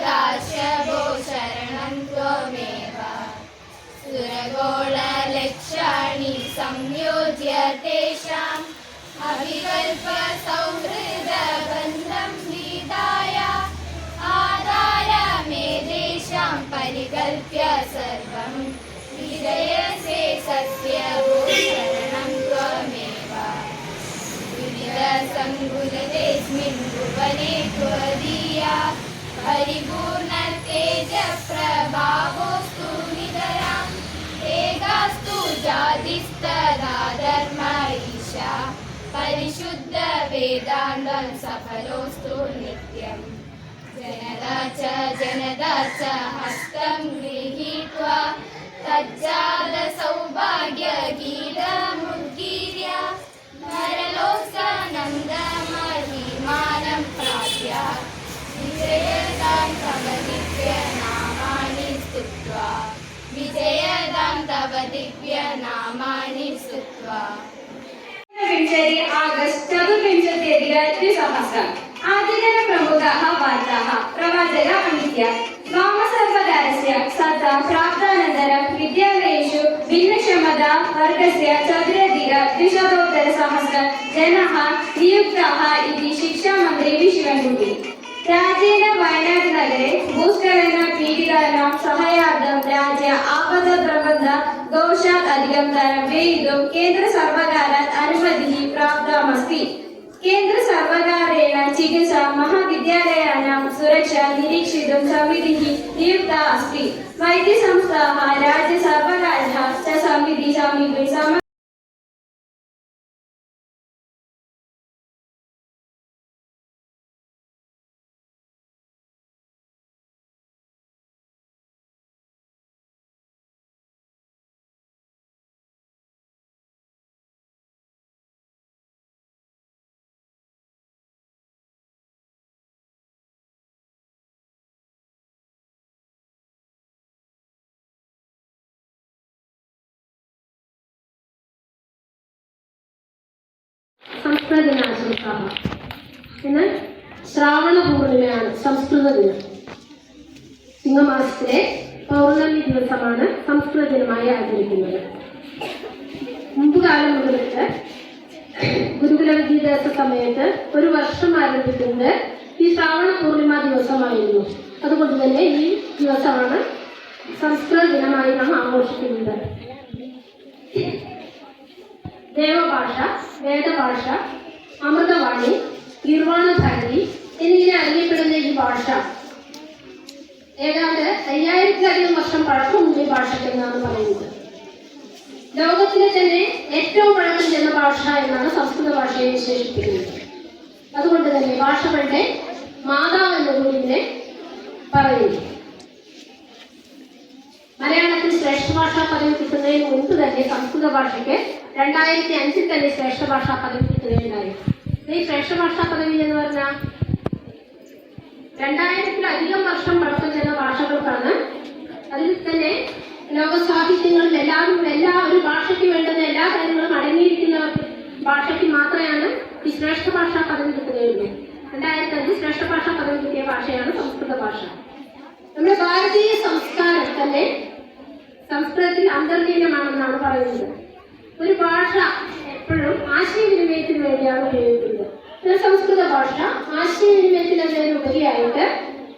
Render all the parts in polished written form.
सदाशवो शरणं त्वमेव सुरगोळलक्ष्याणि संयोज्य तेषाम् अभिकल्प्य सौहृदबन्धं विदाय आदाय मे देशां परिकल्प्य सर्वं विजयसे सत्यवो शरणं त्वमेव विविधसङ्कुलतेऽस्मिन् भुवने त्वदीया परिपूर्णतेजप्रभावोऽस्तु नितराम् एकास्तु जातिस्तदा धर्म ईशा परिशुद्ध वेदान्तं सफलोऽस्तु नित्यम् जनदा च हस्तं गृहीत्वा तज्जात सौभाग्यगीतमुद्गीर्य नरलोकनन्दमहिमानं प्राप्य विजयदां तव दिव्यनामानि स्तुत्वा विजयदां तव दिव्यनामानि स्तुत्वा आगस्ट् चतुर्विंशत्यधिक-द्विसहस्रम् आदितनप्रमुखाः वार्ताः प्रवाचक अनित्य वामसर्वकारस्य सत्ता प्राप्तानन्तरं विद्यालयेषु भिन्नक्षमता वर्गस्य 4,200 जनाः नियुक्ताः इति शिक्षामन्त्री शिवन्कुटी राज्येन वयनाड् नगरे भूस्खलनपीडितानां सहायार्थं राज्य आपदप्रबन्ध कोषात् अधिकं धनं व्ययितुं केन्द्रसर्वकारात् अनुमतिः प्राप्तमस्ति। केन्द्रसर्वकारेण चिकित्सा महाविद्यालयानां सुरक्षा निरीक्षितुं समितिः नियुक्ता अस्ति। वैद्यसंस्थाः राज्यसर्वकारः च समितिः समीपे സംസ്കൃത ദിനാശംസാः. ഇന്ന് ശ്രാവണ പൂർണിമയാണ്, സംസ്കൃത ദിനം. ചിങ്ങമാസത്തിലെ പൗർണമി ദിവസമാണ് സംസ്കൃത ദിനമായി ആചരിക്കുന്നത്. മുമ്പുകാലം മുതലിട്ട് ഗുരുകുല വിദ്യാഭ്യാസ സമയത്ത് ഒരു വർഷം ആരംഭിക്കുന്നത് ഈ ശ്രാവണ പൂർണിമ ദിവസമായിരുന്നു. അതുകൊണ്ട് തന്നെ ഈ ദിവസമാണ് സംസ്കൃത ദിനമായി നാം ആഘോഷിക്കുന്നത്. ദേവഭാഷ, വേദഭാഷ, അമൃതവാണി, ഗീർവാണധാരി എന്നിങ്ങനെ അറിയപ്പെടുന്ന ഈ ഭാഷ ഏതാണ്ട് 5000-ലധികം വർഷം പഴക്കമുണ്ട് ഈ ഭാഷയ്ക്കെന്നാണ് പറയുന്നത്. ലോകത്തിലെ തന്നെ ഏറ്റവും പഴക്കം ചെന്ന ഭാഷ എന്നാണ് സംസ്കൃത ഭാഷയെ വിശേഷിപ്പിക്കുന്നത്. അതുകൊണ്ട് തന്നെ ഭാഷകളുടെ മാതാവ് എന്നതും ഇതിനെ പറയുന്നു. മലയാളത്തിൽ ശ്രേഷ്ഠ ഭാഷാ പദവി കിട്ടുന്നതിന് മുൻപ് തന്നെ സംസ്കൃത ഭാഷയ്ക്ക് 2005 തന്നെ ശ്രേഷ്ഠ ഭാഷാ പദവി കിട്ടുകയുണ്ടായി. ഈ ശ്രേഷ്ഠ ഭാഷാ പദവി എന്ന് പറഞ്ഞാൽ 2000-ലധികം വർഷം പഴക്കം ചെന്ന ഭാഷകൾക്കാണ്. അതിൽ തന്നെ ലോക സാഹിത്യങ്ങളിൽ എല്ലാ ഒരു ഭാഷയ്ക്ക് വേണ്ടുന്ന എല്ലാ കാര്യങ്ങളും അടങ്ങിയിരിക്കുന്ന ഭാഷയ്ക്ക് മാത്രമാണ് ഈ ശ്രേഷ്ഠ ഭാഷാ പദവി കിട്ടുകയുള്ളൂ. 2005 ശ്രേഷ്ഠ ഭാഷാ പദവി കിട്ടിയ ഭാഷയാണ് സംസ്കൃത ഭാഷ. നമ്മുടെ ഭാരതീയ സംസ്കാരം തന്നെ സംസ്കൃതത്തിൽ അന്തർലീനമാണെന്നാണ് പറയുന്നത്. ഒരു ഭാഷ എപ്പോഴും ആശയവിനിമയത്തിന് വേണ്ടിയാണ് ഉപയോഗിക്കുന്നത്. സംസ്കൃത ഭാഷ ആശയവിനിമയത്തിനതിന് ഉപരിയായിട്ട്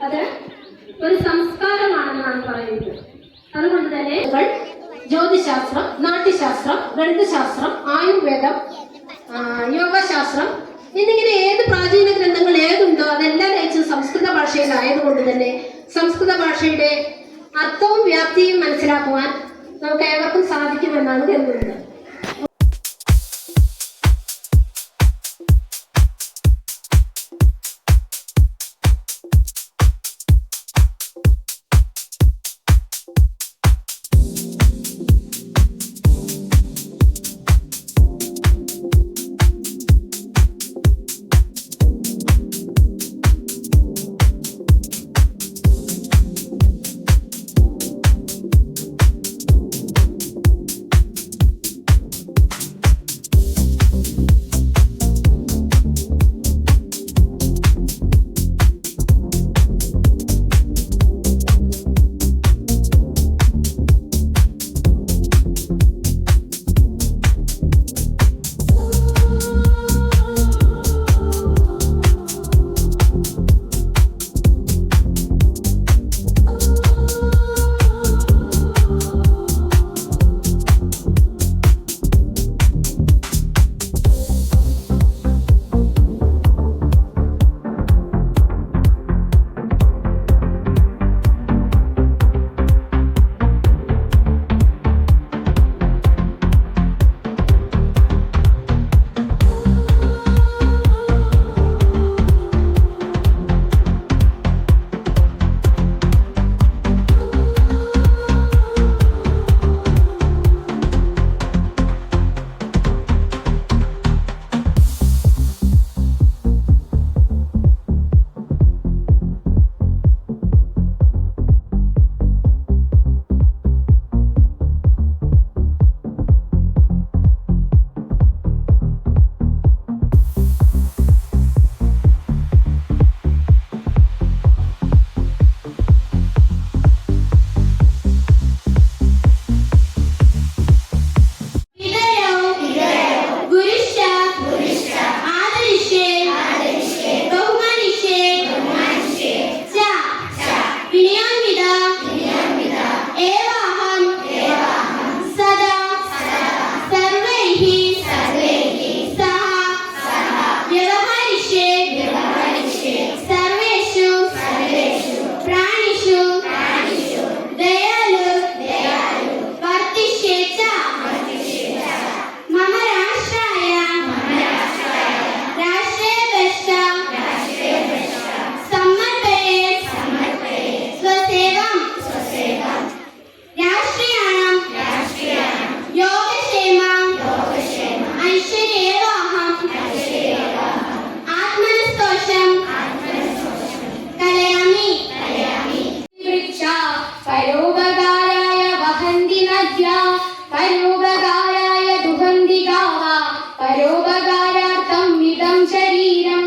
അത് ഒരു സംസ്കാരമാണെന്നാണ് പറയുന്നത്. അതുകൊണ്ട് തന്നെ ജ്യോതിശാസ്ത്രം, നാട്യശാസ്ത്രം, ഗണിതശാസ്ത്രം, ആയുർവേദം, യോഗശാസ്ത്രം എന്നിങ്ങനെ ഏത് പ്രാചീന ഗ്രന്ഥങ്ങൾ ഏതുണ്ടോ അതെല്ലാം രചിച്ചത് സംസ്കൃത ഭാഷയിലായതുകൊണ്ട് തന്നെ സംസ്കൃത ഭാഷയുടെ അർത്ഥവും വ്യാപ്തിയും മനസ്സിലാക്കുവാൻ നമുക്ക് ഏവർക്കും സാധിക്കുമെന്നാണ് കരുതുന്നത്. പരോപകാരായ വഹന്തി നദ്യ പരോപകാരായ ദുഹന്തി ഗാവ പരോപകാരാർത്ഥം ഇദം ശരീരം.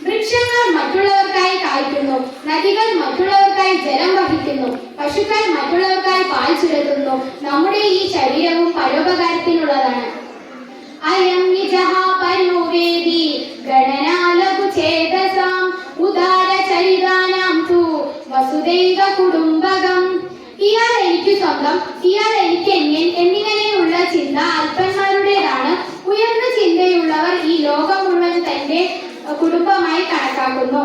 വൃക്ഷങ്ങൾ മറ്റുള്ളവർക്കായി കായ്ക്കുന്നു, നദികൾ മറ്റുള്ളവർക്കായി ജലം വഹിക്കുന്നു, പശുക്കൾ മറ്റുള്ളവർക്കായി പാൽ ചുരത്തുന്നു. നമ്മുടെ ഈ ശരീരവും പരോപകാരത്തിനുള്ളതാണ്. അയം നിജഃ പരോവേദി ഗണനാലഘുഛേദസാം ഉദാരചരിതാനാം തു വസുദൈവ കുടുംബകം. ഇയാൾ എനിക്ക് സ്വന്തം, ഇയാൾ എനിക്ക് അന്യൻ എന്നിങ്ങനെയുള്ള ചിന്ത അല്പന്മാരുടേതാണ്. ഉയർന്ന ചിന്തയുള്ളവർ ഈ ലോകം മുഴുവൻ തന്റെ കുടുംബമായി കണക്കാക്കുന്നു.